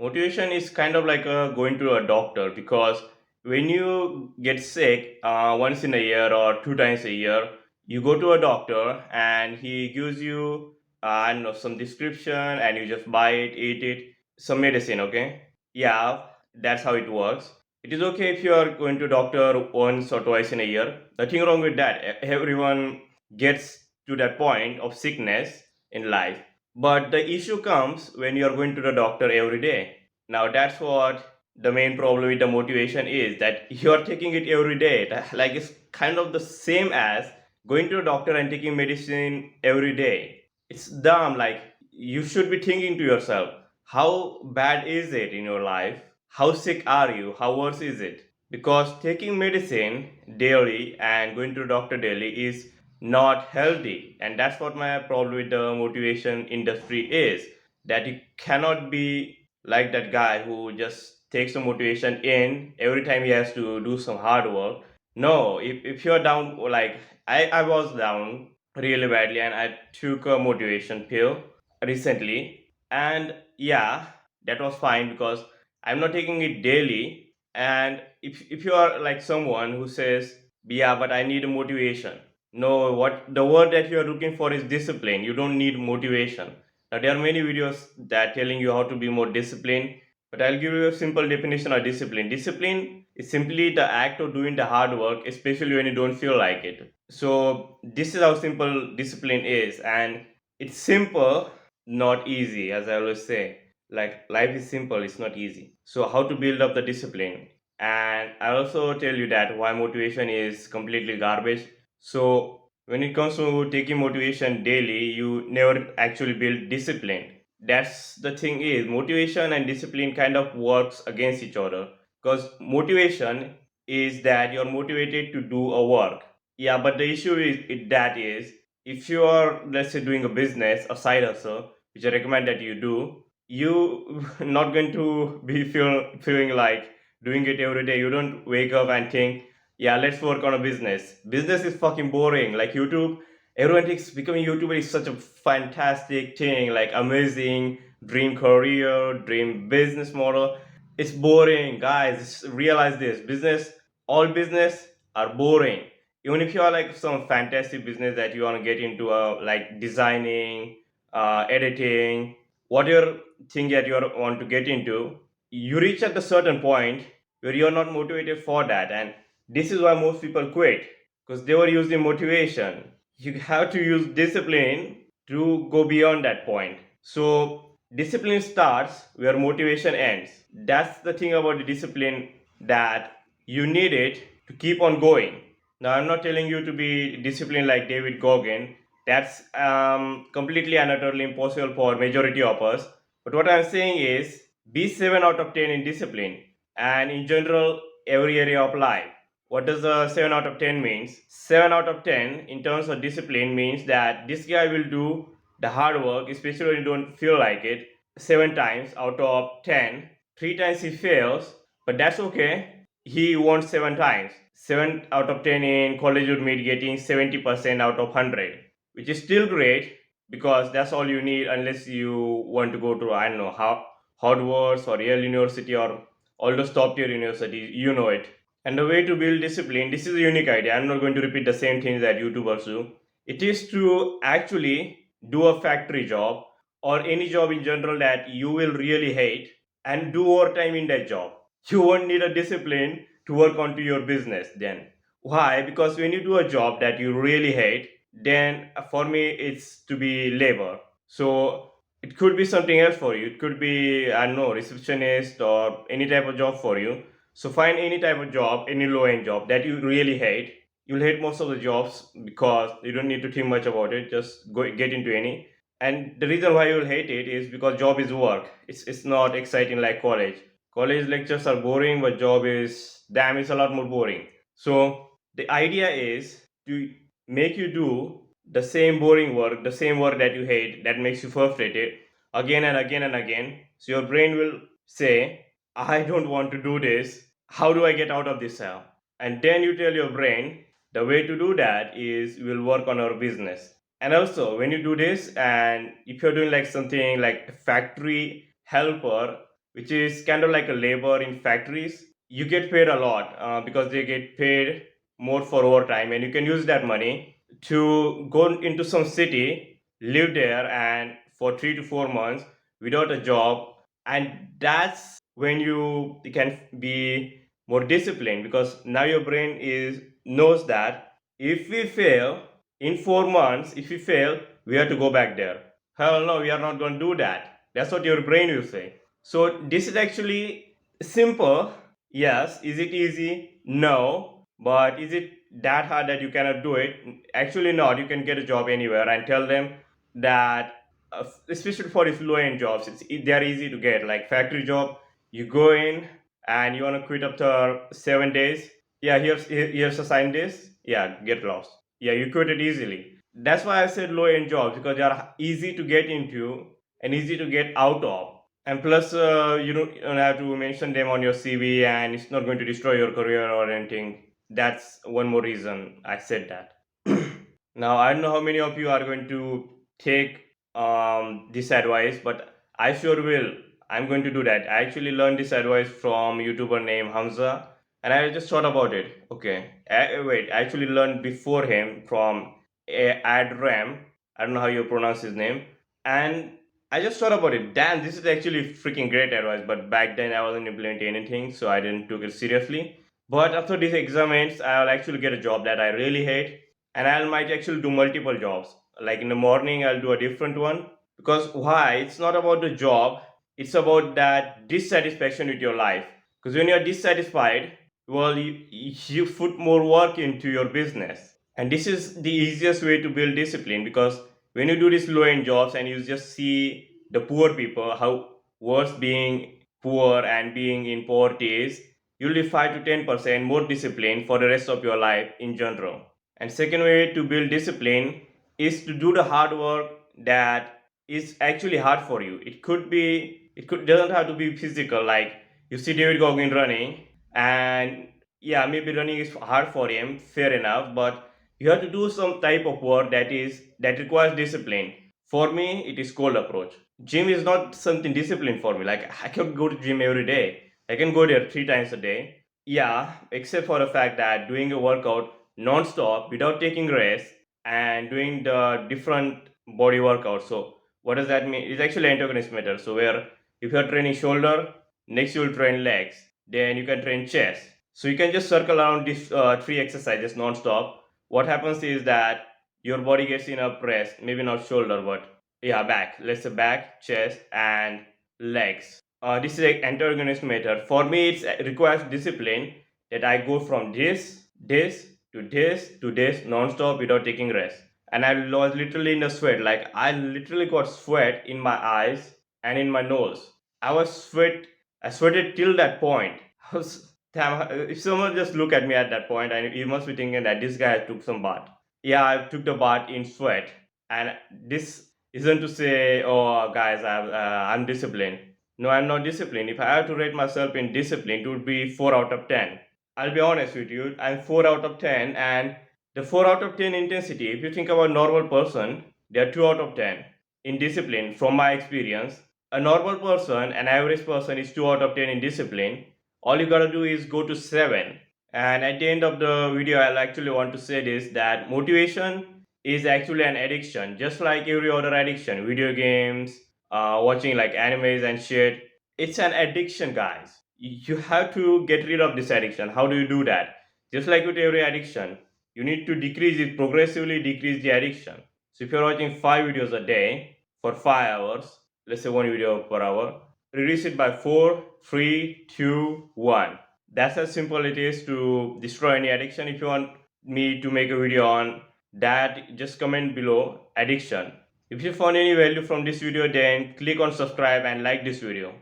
Motivation is kind of like going to a doctor because when you get sick once in a year or two times a year, you go to a doctor and he gives you I don't know some description and you just buy it, eat it, some medicine. Okay, yeah, that's how it works. It is okay if you are going to doctor once or twice in a year. Nothing wrong with that. Everyone gets to that point of sickness in life, but the issue comes when you are going to the doctor every day. Now that's what the main problem with the motivation is, that you are taking it every day. Like it's kind of the same as going to a doctor and taking medicine every day. It's dumb. Like you should be thinking to yourself, how bad is it in your life? How sick are you? How worse is it? Because taking medicine daily and going to the doctor daily is not healthy, and that's what my problem with the motivation industry is, that you cannot be like that guy who just takes the motivation in every time he has to do some hard work. No, if you're down, like I was down really badly and I took a motivation pill recently, and yeah, that was fine because I'm not taking it daily. And if you are like someone who says, yeah, but I need a motivation, no, what the word that you are looking for is discipline. You don't need motivation. Now, there are many videos that telling you how to be more disciplined, but I'll give you a simple definition of discipline. Discipline is simply the act of doing the hard work, especially when you don't feel like it. So, this is how simple discipline is, and it's simple, not easy, as I always say. Like, life is simple, it's not easy. So, how to build up the discipline? And I also tell you that why motivation is completely garbage. So, when it comes to taking motivation daily, you never actually build discipline. That's the thing, is motivation and discipline kind of works against each other, because motivation is that you're motivated to do a work. Yeah, but the issue is if you are, let's say, doing a business, a side hustle, which I recommend that you do, you not going to be feeling like doing it every day. You don't wake up and think, yeah, let's work on a business. Business is fucking boring. Like YouTube, everyone thinks becoming YouTuber is such a fantastic thing, like amazing dream career, dream business model. It's boring, guys. Realize this. All business are boring. Even if you are like some fantastic business that you want to get into, like designing, editing, whatever thing that you want to get into, you reach at a certain point where you're not motivated for that, and this is why most people quit, because they were using motivation. You have to use discipline to go beyond that point. So discipline starts where motivation ends. That's the thing about the discipline, that you need it to keep on going. Now, I'm not telling you to be disciplined like David Goggin. That's completely and utterly impossible for majority of us. But what I'm saying is, be 7 out of 10 in discipline, and in general, every area of life. What does the 7 out of 10 means? 7 out of 10 in terms of discipline means that this guy will do the hard work, especially when you don't feel like it, 7 times out of 10. 3 times he fails, but that's okay. He won 7 times. 7 out of 10 in college would mean getting 70% out of 100, which is still great, because that's all you need unless you want to go to, I don't know, how Hogwarts or Yale University or all those top tier universities, you know it. And the way to build discipline, this is a unique idea. I'm not going to repeat the same things that YouTubers do. It is to actually do a factory job or any job in general that you will really hate, and do overtime in that job. You won't need a discipline to work onto your business then. Why? Because when you do a job that you really hate, then for me it's to be labor. So it could be something else for you. It could be, I don't know, receptionist or any type of job for you. So find any type of job, any low end job that you really hate. You'll hate most of the jobs because you don't need to think much about it. Just go get into any. And the reason why you'll hate it is because job is work. It's not exciting like college. College lectures are boring, but job is, damn, it's a lot more boring. So the idea is to make you do the same boring work, the same work that you hate, that makes you frustrated, again and again and again. So your brain will say, I don't want to do this. How do I get out of this cell? And then you tell your brain, the way to do that is we'll work on our business. And also, when you do this, and if you're doing like something like a factory helper, which is kind of like a labor in factories. You get paid a lot because they get paid more for overtime, and you can use that money to go into some city, live there, and for 3 to 4 months without a job. And that's when you can be more disciplined, because now your brain is knows that if we fail in 4 months, if we fail, we have to go back there. Hell no, we are not going to do that. That's what your brain will say. So this is actually simple. Yes. Is it easy? No. But is it that hard that you cannot do it? Actually not. You can get a job anywhere, and tell them that especially for these low end jobs, they're easy to get, like factory job. You go in and you want to quit after 7 days. Yeah, here's a sign this. Yeah, get lost. Yeah, you quit it easily. That's why I said low end jobs, because they are easy to get into and easy to get out of. And plus, you don't have to mention them on your CV, and it's not going to destroy your career or anything. That's one more reason I said that. Now, I don't know how many of you are going to take this advice, but I sure will. I'm going to do that. I actually learned this advice from YouTuber named Hamza, and I just thought about it. Okay, wait, I actually learned before him from Adram. I don't know how you pronounce his name, and I just thought about it. Damn, this is actually freaking great advice. But back then, I wasn't implementing anything, so I didn't took it seriously. But after these exams, I'll actually get a job that I really hate, and I might actually do multiple jobs. Like in the morning, I'll do a different one. Because why? It's not about the job, it's about that dissatisfaction with your life. Because when you're dissatisfied, well, you put more work into your business. And this is the easiest way to build discipline, because when you do these low end jobs and you just see the poor people, how worse being poor and being in poverty is, you'll be 5 to 10% more disciplined for the rest of your life in general. And second way to build discipline is to do the hard work that is actually hard for you. It doesn't have to be physical. Like you see David Goggin running, and yeah, maybe running is hard for him, fair enough, but you have to do some type of work that requires discipline. For me, it is cold approach. Gym is not something discipline for me. Like I can go to gym every day. I can go there 3 times a day. Yeah, except for the fact that doing a workout non-stop without taking rest and doing the different body workout. So what does that mean? It's actually antagonist method. So where if you're training shoulder, next you'll train legs, then you can train chest. So you can just circle around these three exercises non-stop. What happens is that your body gets enough rest, maybe not shoulder, but yeah, back. Let's say back, chest, and legs. This is an antagonist method. For me, it requires discipline, that I go from this to this non-stop without taking rest. And I was literally in the sweat. Like I literally got sweat in my eyes and in my nose. I was sweat. I sweated till that point. I was damn. If someone just look at me at that point, and you must be thinking that this guy took some bath. Yeah, I took the bath in sweat, and this isn't to say, oh guys, I'm disciplined. No, I'm not disciplined. If I have to rate myself in discipline, it would be 4 out of 10. I'll be honest with you, I'm 4 out of 10, and the 4 out of 10 intensity, if you think about normal person, they are 2 out of 10 in discipline from my experience. A normal person, an average person is 2 out of 10 in discipline. All you gotta do is go to 7. And at the end of the video, I'll actually want to say this, that motivation is actually an addiction, just like every other addiction, video games, watching like animes and shit. It's an addiction, guys. You have to get rid of this addiction. How do you do that? Just like with every addiction, you need to decrease it, progressively decrease the addiction. So if you're watching 5 videos a day for 5 hours, let's say one video per hour, reduce it by 4, 3, 2, 1. That's how simple it is to destroy any addiction. If you want me to make a video on that, just comment below addiction. If you found any value from this video, then click on subscribe and like this video.